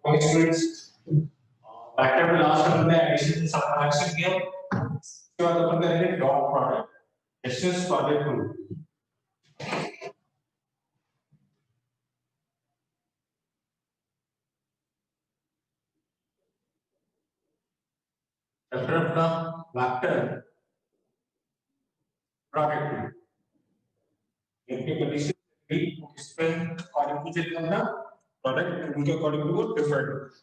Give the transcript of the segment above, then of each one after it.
Students vector में last हमने addition subtraction किया उसके बाद अपन करेंगे dot product SS product rule chapter अपना वेक्टर प्रोडक्ट रूल इनके कंडीशन भी इस पे अकॉर्डिंग टू चेक करना प्रोडक्ट रूल के अकॉर्डिंग टू वो डिफरेंट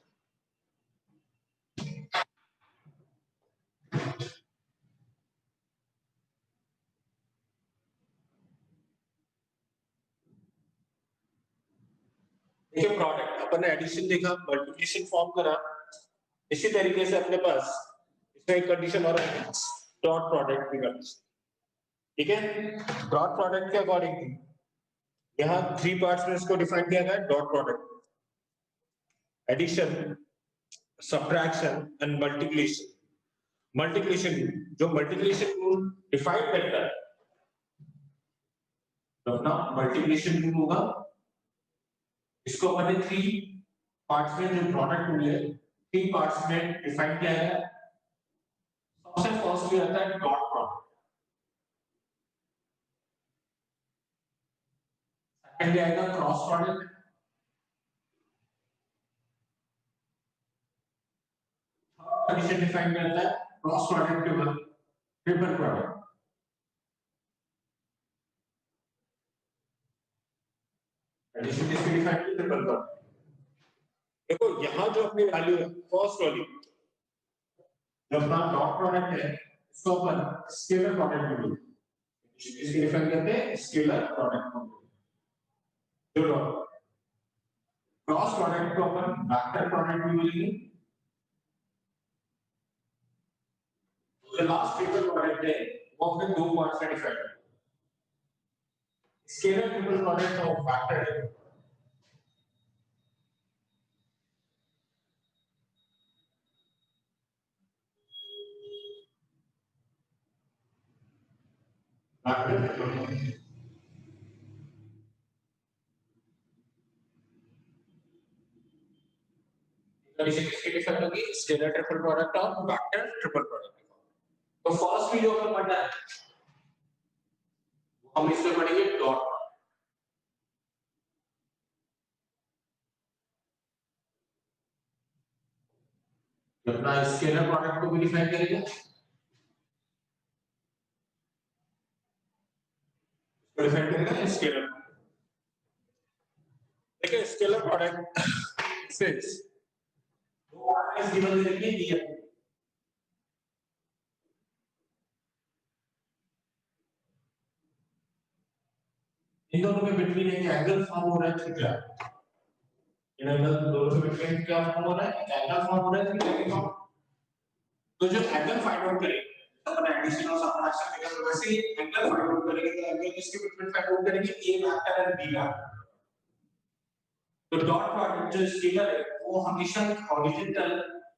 देखिए प्रोडक्ट अपन ने एडिशन देखा मल्टीप्लिकेशन फॉर्म करा इसी तरीके से अपने पास इसमें एक कंडीशन और है डॉट प्रोडक्ट की कंडीशन ठीक है डॉट प्रोडक्ट के अकॉर्डिंग यहाँ 3 पार्ट्स में इसको डिफाइन किया गया है dot product addition subtraction and multiplication multiplication जो मल्टीप्लिकेशन रूल डिफाइन करता है तो अपना मल्टीप्लिकेशन रूल होगा इसको अपन ने 3 पार्ट्स में जो प्रोडक्ट रूल है 3 पार्ट्स में डिफाइन किया है सबसे फर्स्टली आता है डॉट प्रोडक्ट सेकंड आएगा क्रॉस प्रोडक्ट कंडीशन डिफाइन करता है क्रॉस प्रोडक्ट के बाद ट्रिपल प्रोडक्ट कंडीशन इसकी डिफाइन की ट्रिपल प्रोडक्ट देखो यहां जो अपनी वैल्यू है फर्स्ट वाली जो अपना डॉट प्रोडक्ट है इसको अपन स्केलर प्रोडक्ट में बोलते हैं इसकी डिफाइन करते हैं स्केलर प्रोडक्ट में जो क्रॉस प्रोडक्ट को अपन वेक्टर प्रोडक्ट में बोलेंगे जो लास्ट ट्रिपल प्रोडक्ट है वो अपने 2 पार्ट्स में डिफाइन है स्केलर ट्रिपल प्रोडक्ट और वेक्टर कंडीशन किसकी डिफाइन होगी स्केलर ट्रिपल प्रोडक्ट और वेक्टर ट्रिपल प्रोडक्ट तो फर्स्ट भी जो हमें पढ़ना है हम इसमें पढ़ेंगे डॉट अपना स्केलर प्रोडक्ट को भी डिफाइन करेंगे डिफाइन करेंगे स्केलर देखिए स्केलर प्रोडक्ट सिंस दो आर्टिकल्स गिवन देंगे ये इन दोनों के बिटवीन एक एंगल फॉर्म हो रहा है थीटा इन दोनों के बिटवीन क्या फॉर्म हो रहा है एंगल फॉर्म हो रहा है थीटा के फॉर्म तो जो एंगल फाइंड आउट करेंगे अपन एडिशन और सबट्रैक्शन में वैसे ही एंगल फाइंड आउट करेंगे तो एंगल किसके बिटवीन फाइंड आउट करेंगे ए वेक्टर एंड बी वेक्टर तो डॉट प्रोडक्ट जो स्केलर है वो हमेशा हॉरिजॉन्टल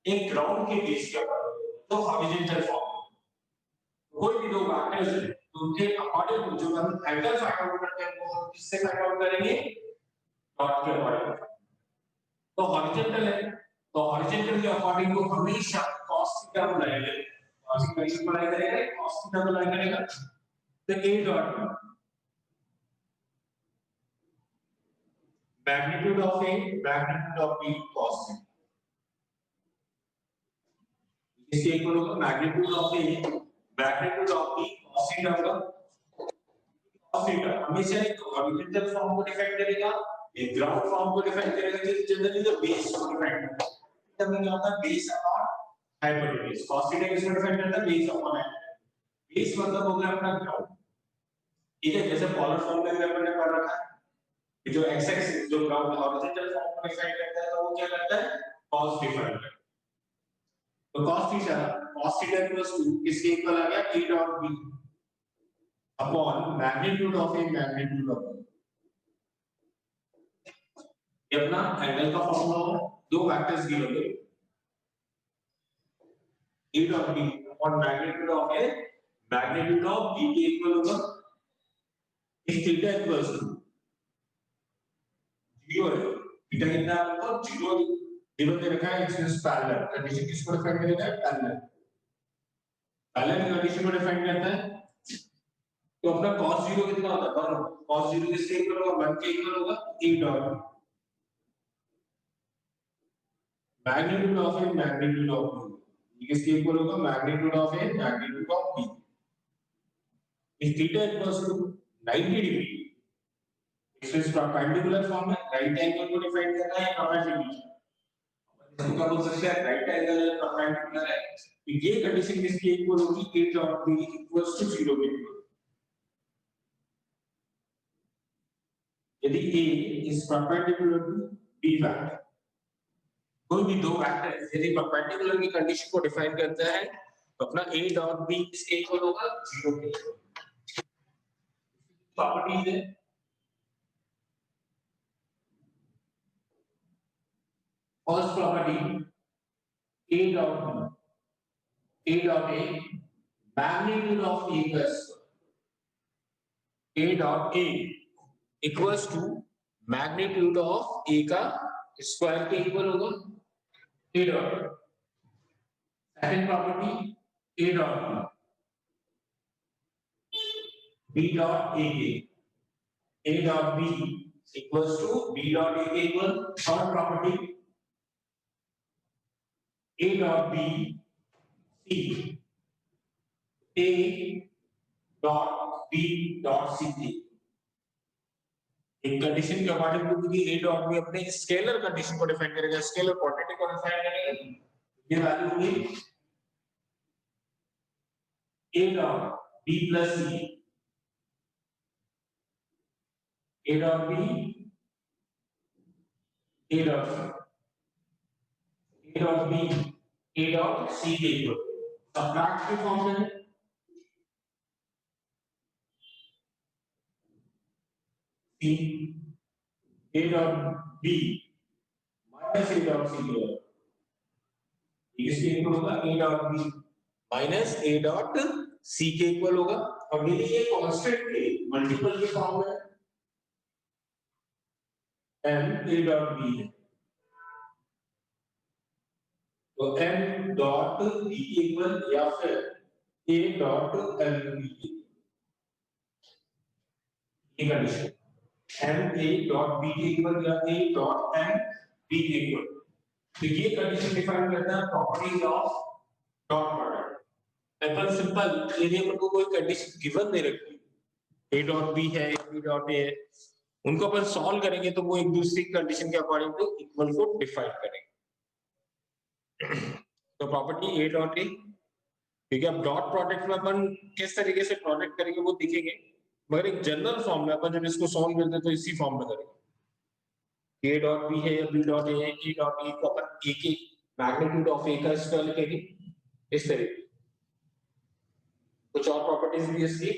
एक ग्राउंड के बेस के ऊपर तो हॉरिजॉन्टल फॉर्म कोई भी दो वेक्टर्स है तो उनके अकॉर्डिंग जो हम एंगल फाइंड आउट करते हैं वो हम किससे फाइंड आउट करेंगे डॉट के अकॉर्डिंग तो हॉरिजॉन्टल है तो हॉरिजॉन्टल के अकॉर्डिंग को हमेशा cos थीटा को लगाएंगे cos की वैल्यू को लगाएंगे cos थीटा को लगाएंगे तो a dot magnitude of a magnitude of b cos theta इसके इक्वल होगा magnitude of a magnitude of b cos theta होगा cos theta हमेशा एक हॉरिजॉन्टल फॉर्म को डिफाइन करेगा एक ग्राउंड फॉर्म को डिफाइन करेगा जिस जनरली जो बेस को डिफाइन करता है तब क्या होता है base upon hypotenuse cos theta किसको डिफाइन करता है बेस अपॉन हाइपोटेन्यूज बेस मतलब हो गया अपना ग्राउंड ठीक है जैसे पोलर फॉर्म में भी अपन ने पढ़ रखा है जो x एक्सिस जो ग्राउंड हॉरिजॉन्टल फॉर्म को डिफाइन करता है तो वो क्या करता है cos डिफाइन करता है तो cos थीटा इक्वल्स टू किसके इक्वल आ गया a dot b upon magnitude of a magnitude of ये अपना एंगल का फॉर्मूला होगा दो वेक्टर्स गिवन है a dot b upon magnitude of a magnitude of b के इक्वल होगा if थीटा इक्वल्स टू 0 है थीटा कितना होगा 0 गिवन दे रखा है इट्स इज पैरेलल, कंडीशन किसको डिफाइन करेगा? पैरेलल। पैरेलल की कंडीशन को डिफाइन करता है तो अपना cos 0 कितना होता है? 1। cos 0 किसके इक्वल होगा? 1 के इक्वल होगा। a dot magnitude of A magnitude of b, ये किसके इक्वल होगा? Magnitude of A magnitude of b। If theta equals to 90 degree, इसमें परपेंडिकुलर फॉर्म है, राइट एंगल को डिफाइन करना है परपेंडिकुलर, इसका बोल सकते हैं राइट एंगल है परपेंडिकुलर है, तो ये कंडीशन किसके इक्वल होगी? a dot b equals to 0 के इक्वल। यदि a is perpendicular to b vector, कोई भी दो वेक्टर यदि परपेंडिकुलर की कंडीशन को डिफाइन करता है तो अपना a डॉट b इसके इक्वल होगा 0 के इक्वल। प्रॉपर्टीज है first property a dot a magnitude of a का square, a dot a equals to magnitude of a का स्क्वायर के इक्वल होगा a dot. Second property a dot b dot a के a dot b equals to b dot a के equal. Third property a dot b c a dot b dot c के एक condition के according to कि a dot b अपने scalar condition को define करेगा, scalar quantity को define करेगा। ये वैल्यू होगी a dot b plus c, a dot b a dot c, a dot b a dot c के इक्वल। सबट्रैक्ट के फॉर्म में है c a dot b minus a dot c के, इसके इक्वल होगा a dot b minus a dot c के equal होगा। और यदि ये कांस्टेंट के मल्टीपल के फॉर्म में m a dot b है तो m dot b के इक्वल या फिर a dot m b, ये condition m a dot b के इक्वल या a dot m b के इक्वल, तो ये कंडीशन डिफाइन करता है properties of dot product. Upon simple यदि अपन को कोई कंडीशन गिवन दे रखी है a डॉट b है b डॉट a है, उनको अपन सॉल्व करेंगे तो वो एक दूसरी कंडीशन के अकॉर्डिंग टू इक्वल को डिफाइन करेंगे। तो प्रॉपर्टी a डॉट a, क्योंकि अब डॉट प्रोडक्ट में अपन किस तरीके से प्रोडक्ट करेंगे वो दिखेंगे, मगर एक जनरल फॉर्म में अपन जब इसको सॉल्व करते हैं तो इसी फॉर्म में करेंगे। a डॉट b है या b डॉट a है, a डॉट a को अपन a के मैग्नीट्यूड ऑफ a का स्क्वायर लिखेंगे इस तरीके। कुछ और प्रॉपर्टीज भी इसकी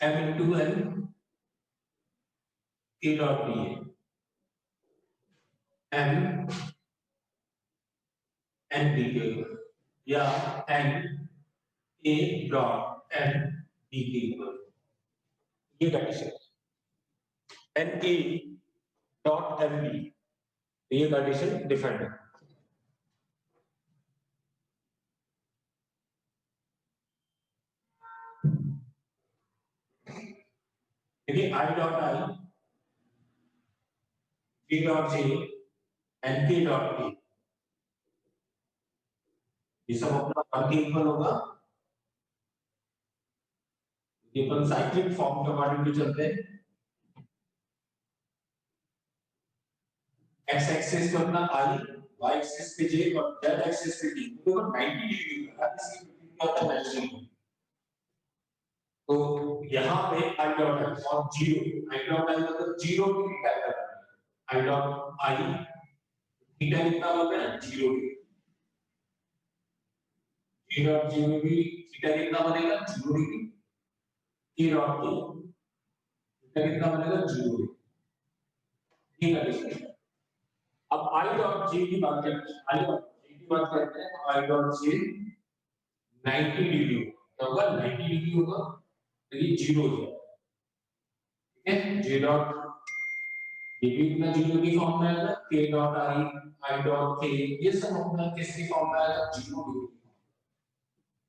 m into n a dot b है m n b के इक्वल या n a dot n b के इक्वल, ये condition n a dot m b, ये कंडीशन डिफाइंड है। देखिए i dot i b dot j n k dot k, ये सब अपना 1 के इक्वल होगा। ये अपन साइक्लिक फॉर्म के अकॉर्डिंग भी चलते हैं। x एक्सिस पे अपना i, y एक्सिस पे j और z एक्सिस पे t, तो 90 डिग्री का इसकी क्या होता है मैचिंग। तो यहाँ पे आई डॉट है और जीरो, आई डॉट आई मतलब जीरो डिग्री का angle, I dot I theta कितना बन रहा है, जीरो डिग्री, ए डॉट जीरो डिग्री थीटा कितना बनेगा, जीरो डिग्री, ए डॉट के थीटा कितना बनेगा, जीरो डिग्री, ठीक है। अब आई डॉट जे की बात करते हैं, आई डॉट जे की बात करते हैं, आई डॉट जे 90 डिग्री होगा, 90 डिग्री होगा, तो ये जीरो हो जाएगा, ठीक है। जे डॉट ये भी अपना जीरो की फॉर्म में आएगा, के डॉट आई, आई डॉट के, ये सब अपना किसकी फॉर्म में आएगा, जीरो डिग्री,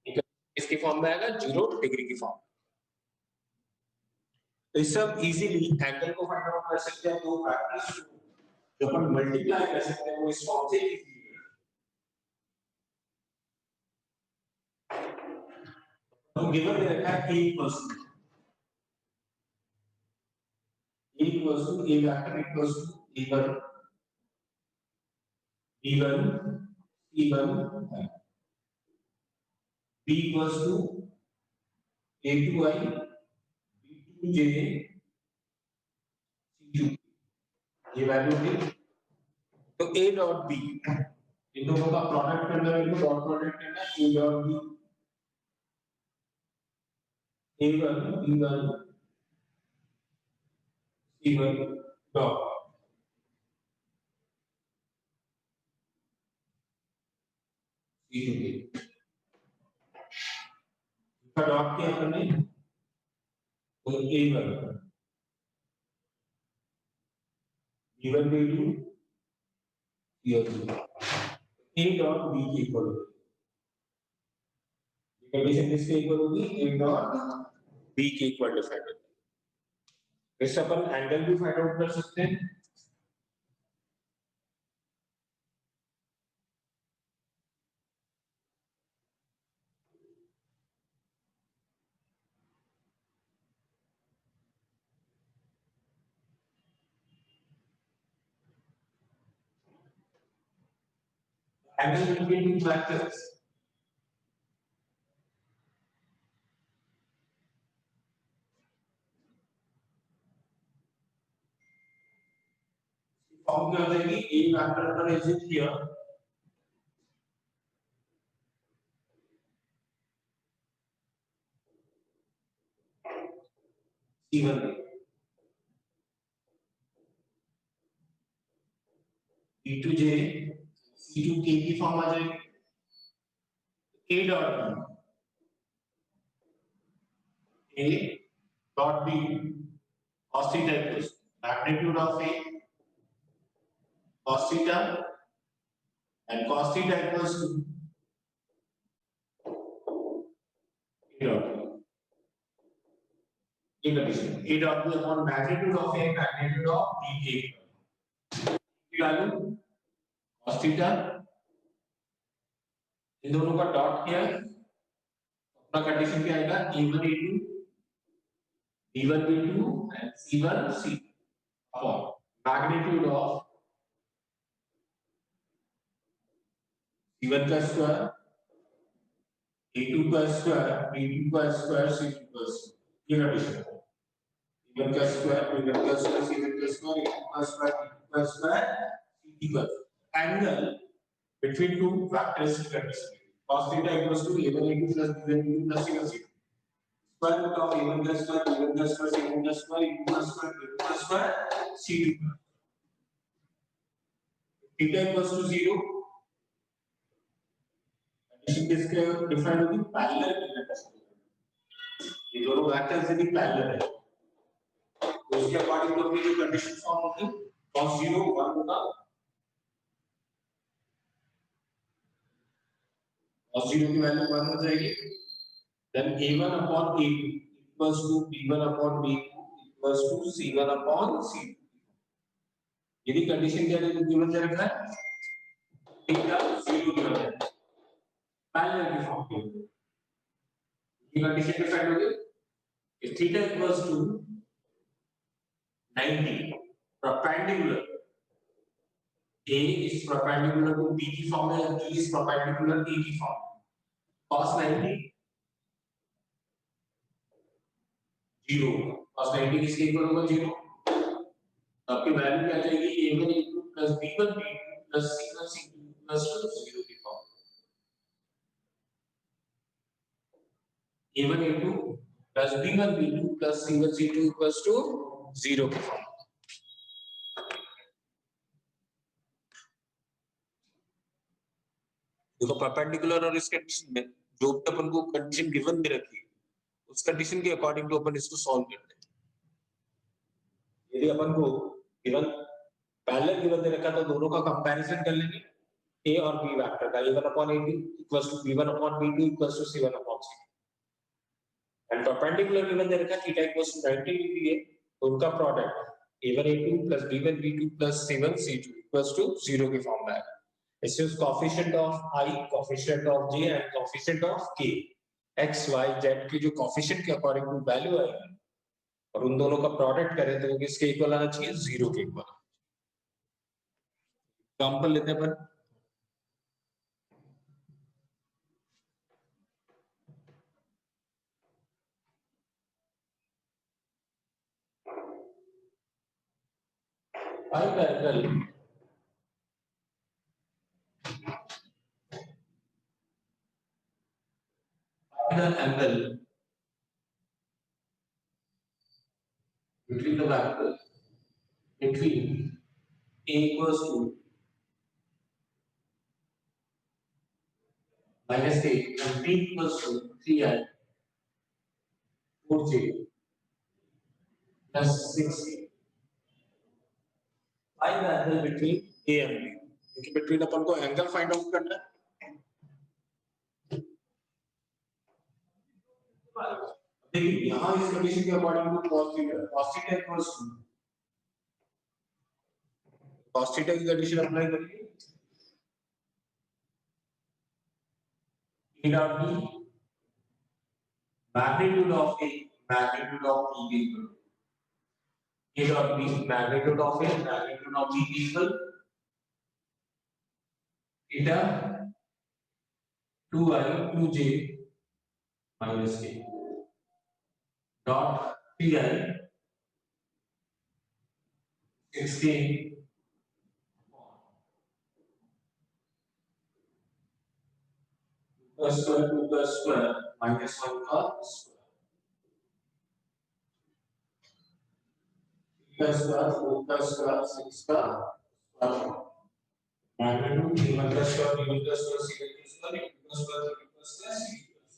ठीक है, इसकी फॉर्म में आएगा जीरो डिग्री की फॉर्म। तो इस सब इजीली एंगल को फाइंड आउट कर सकते हैं, दो फैक्टर्स जो अपन मल्टीप्लाई कर सकते हैं वो इस फॉर्म से इजीली, तो गिवन दे रखा है a equals to a vector equals to a1 b1 c1 b equals to a2i b2j c2, ये वैल्यू थी। तो a डॉट b इन दोनों का प्रोडक्ट करना है, इनको डॉट प्रोडक्ट करना है, a dot b a1 b1 c1 dot c2 का डॉट किया हमने, तो a1 b1 b2 c2, a dot b की इक्वल होगी, कंडीशन किसके इक्वल होगी, a डॉट b के इक्वल डिफाइन होगी। इससे अपन एंगल भी फाइंड आउट कर सकते हैं, angle between two factors, form क्या हो जाएगी, a वेक्टर पर एज्यूम किया c1 b2j c2k की फॉर्म आ जाएगी, a dot a dot b cos theta equals magnitude of a cos theta and cos theta equals to a dot b, ये condition a dot b upon magnitude of a magnitude of b की value cos theta, इन दोनों का dot किया, अपना condition क्या आएगा, a1 a2 b1 b2 and c1 c upon magnitude of c1 का square a2 का स्क्वायर b2 का स्क्वायर c2 का स्क्वायर, ये कंडीशन है, b1 का स्क्वायर b1 का स्क्वायर c1 का स्क्वायर a2 का स्क्वायर b2 का स्क्वायर c2 का एंगल between two vectors की condition cos theta equals to a1 a2 plus b1 b2 plus c1 c2, square root of a1 का square b1 का square c1 का square a2 का square b2 का square c2 का, theta equals to 0, condition किसके define होगी, parallel की condition, ये दोनों वेक्टर्स यदि पैरेलल है तो उसके अकॉर्डिंग तो अपनी जो कंडीशन फॉर्म होगी cos 0 1 होगा, cos 0 की वैल्यू 1 हो जाएगी, then a1 upon a2 equals to b1 upon b2 equals to c1 upon c2, यदि कंडीशन क्या गिवन दे रखा है, थीटा 0 गिवन है, पैरेलल की फॉर्म में ये कंडीशन डिफाइन होगी, if theta equals to 90 perpendicular, a is perpendicular to b की फॉर्म में, b is perpendicular a की फॉर्म, cos 90 जीरो cos 90 किसके इक्वल होगा जीरो, तो आपकी वैल्यू क्या आ जाएगी a1 a2 plus b1 b2 plus c1 c2 plus 0 की form, a1 a2 plus b1 b2 plus c1 c2 equals to 0 की form. देखो परपेंडिकुलर और इस कंडीशन में जो भी अपन को कंडीशन गिवन में रखी उस कंडीशन के अकॉर्डिंग टू अपन इसको सॉल्व करते हैं। यदि अपन को गिवन पैरेलल गिवन दे रखा तो दोनों का कंपैरिजन कर लेंगे a और b वेक्टर का, a1 upon a2 equals to b1 upon b2 equals to c1 upon c2, and perpendicular given दे रखा थीटा इक्वल्स टू 90 डिग्री है, तो उनका product a1 a2 plus b1 b2 plus c1 c2 equals to 0 की form में है। इससे coefficient of i, coefficient of j and coefficient of k x y z की जो कोएफिशिएंट के अकॉर्डिंग टू वैल्यू आएगी और उन दोनों का प्रोडक्ट करें तो वो किसके इक्वल आना चाहिए, 0 के इक्वल। एग्जांपल लेते हैं अपन, find the angle between the vector between a equals to minus a and b equals to 3i 4j plus 6a. Find the angle between a and b. क्योंकि between अपन को angle find out करना है। देखिए यहाँ इस condition के according to cos theta equals to cos theta की condition apply करिए, e dot b magnitude of a magnitude of b equal a dot b magnitude of a magnitude of b equal theta 2i 2j minus k dot 3i 6k plus square 2 plus square minus 1 का square plus square 4 plus square 6 का square magnitude b1 plus square b1 plus square c1 plus square a plus square b plus square c plus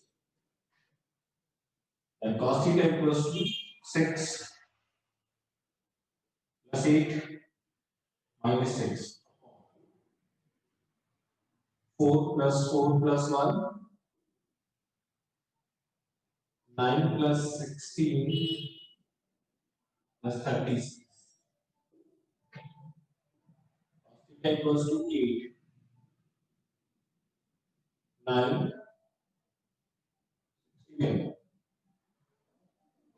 and cos theta equals to 6 plus 8 minus 6 4 plus 4 plus 1 9 plus 16 plus 36 theta equals to 8 9 16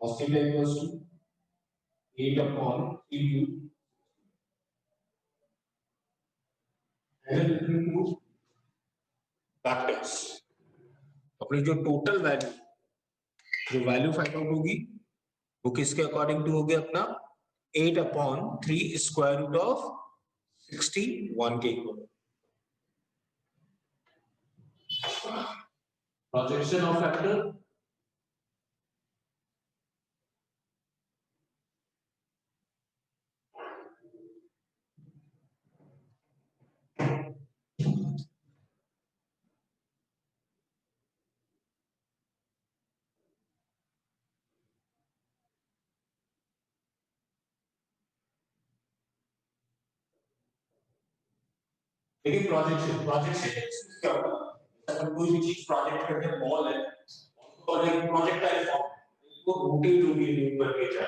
cos theta equals to 8 upon 3 angle between two vectors। अपनी जो total value जो value find out होगी वो किसके according to होगी अपना 8 upon 3 square root of 61 के equal. Projection of factor देखिए प्रोजेक्शन प्रोजेक्शन क्या होगा, अपन कोई भी चीज प्रोजेक्ट करते हैं, बॉल है और एक प्रोजेक्टाइल फॉर्म इसको रोटेट होगी मूव करके जाए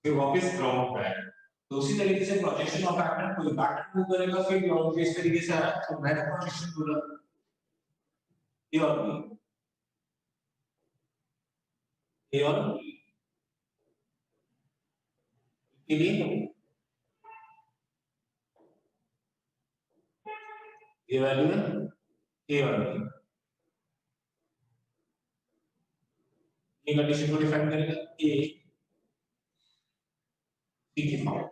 फिर वापस ग्राउंड पे आए, तो उसी तरीके से प्रोजेक्शन ऑफ फैक्टर कोई बैक मूव करेगा फिर ग्राउंड पे इस तरीके से आ रहा है, तो मैंने प्रोजेक्शन बोला ए और बी ए और बी के लिए ये वैल्यू है ए और बी, ये कंडीशन को डिफाइन करेगा ए सी की फॉर्म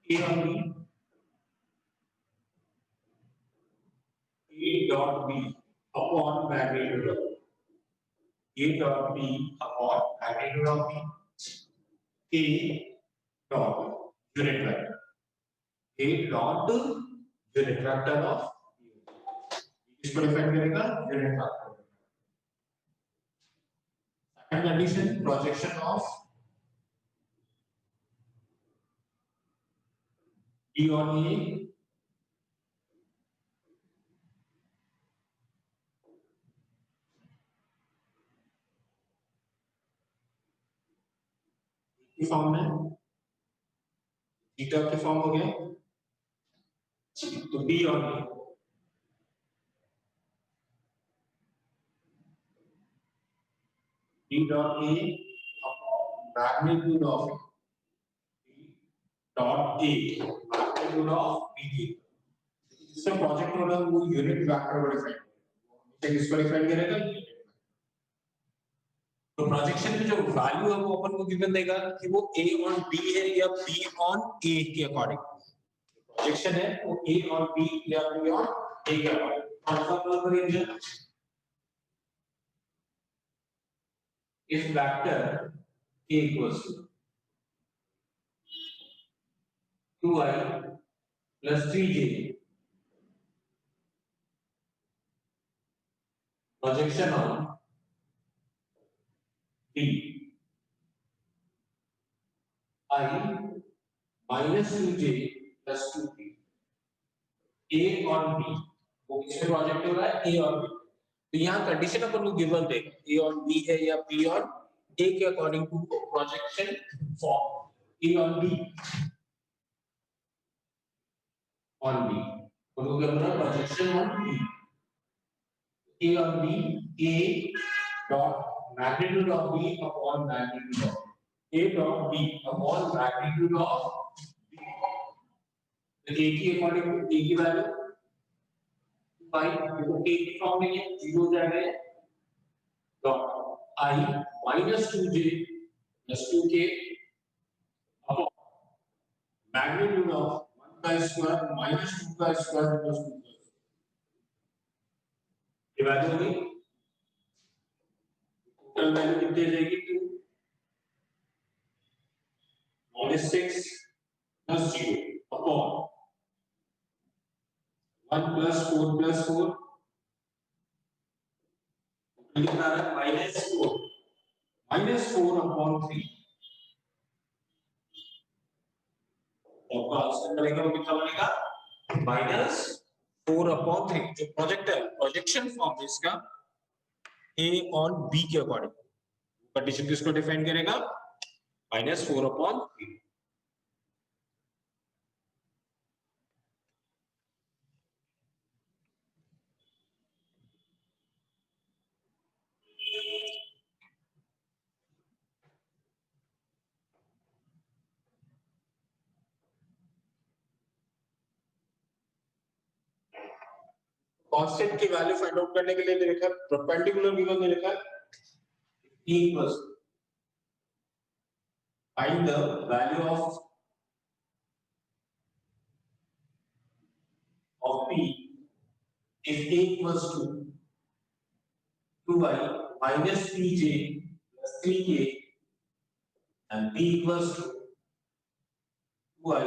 ए और B A dot B upon magnitude of A dot B upon magnitude of B A dot unit vector A dot unit vector of इसको डिफाइन करेगा unit vector second condition projection of E on A की form में theta की form हो गया तो B on A B dot A magnitude of B dot A magnitude of B इससे project होगा वो यूनिट वेक्टर को डिफाइन करेगा इसको डिफाइन करेगा तो प्रोजेक्शन में जो वैल्यू है वो अपन को गिवन देगा कि वो A on B है या B on A के अकॉर्डिंग प्रोजेक्शन है वो A on B या B on A के अकॉर्डिंग फॉर्मूला करेंगे इस vector A equals to 2i plus 3j projection on B I minus 2j plus 2b A on B वो किसमें project हो रहा है A on B तो यहाँ कंडीशन अपन को गिवन देगा A on B है या B on A के according to projection form A on B on B उनको क्या बोला projection on B A on B A dot magnitude of B upon magnitude of A dot B upon magnitude of B तो A की according A की value 5 देखो A की form में ये 0 हो जाएगा dot I minus 2j plus 2k upon magnitude of 1 का स्क्वायर minus 2 का स्क्वायर plus 2 का ये वैल्यू होगी टोटल वैल्यू कितनी आ जाएगी 2 minus 6 plus 0 upon 1 plus 4 plus 4 कितना है minus 4 upon 3 आपका आंसर बनेगा वो कितना बनेगा minus 4 upon 3 जो प्रोजेक्शन फॉर्म है इसका A on B के अकॉर्डिंग कंडीशन किसको डिफाइन करेगा minus 4 upon 3 कांस्टेंट की वैल्यू फाइंड आउट करने के लिए दे रखा है परपेंडिकुलर गिवन दे रखा है E equals find the value of P if A equals to 2i minus 3j plus 3k and B equals to 2i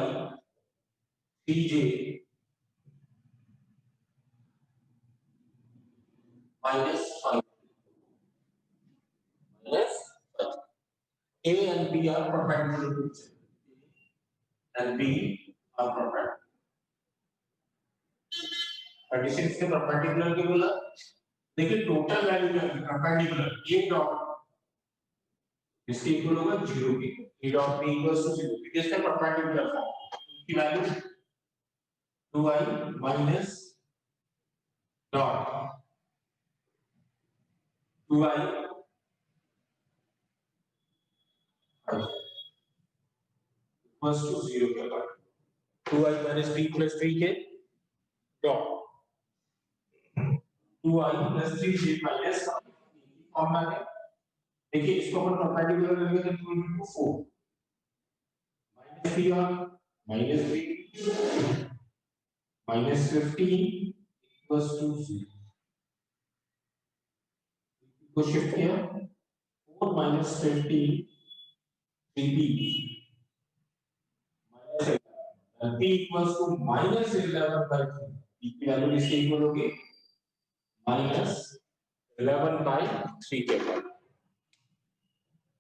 3j minus 5 minus 5. A and B are perpendicular to each other and B are perpendicular. Condition इसके perpendicular के बोला देखिए total value क्या है perpendicular A dot इसके equal होगा 0 के A dot B equals to 0 क्योंकि इसका परपेंडिकुलर फॉर्म की value 2i minus dot 2i equals to 0 के बाद 2i minus 3 plus 3k dot 2i plus 3j minus form आ गया देखिए इसको अपन परपेंडिकुलर लेंगे तो 2 into 4 -3 और -3 -15 equals to 0 को शिफ्ट किया 4 -15 3b p equals to -11 by 3 p की वैल्यू किसके इक्वल होगी -11 by 3 के इक्वल।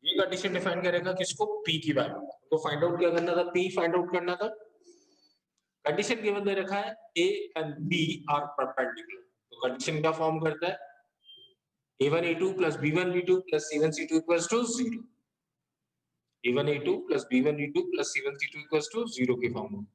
ये कंडीशन डिफाइन करेगा किसको p की वैल्यू तो फाइंड आउट क्या करना था p फाइंड आउट करना था। कंडीशन गिवन दे रखा है a and b are perpendicular तो कंडीशन क्या फॉर्म करता है a1 a2 plus b1 b2 plus c1 c2 equals to 0 a1 a2 plus b1 b2 plus c1 c2 equals to 0 के फॉर्म में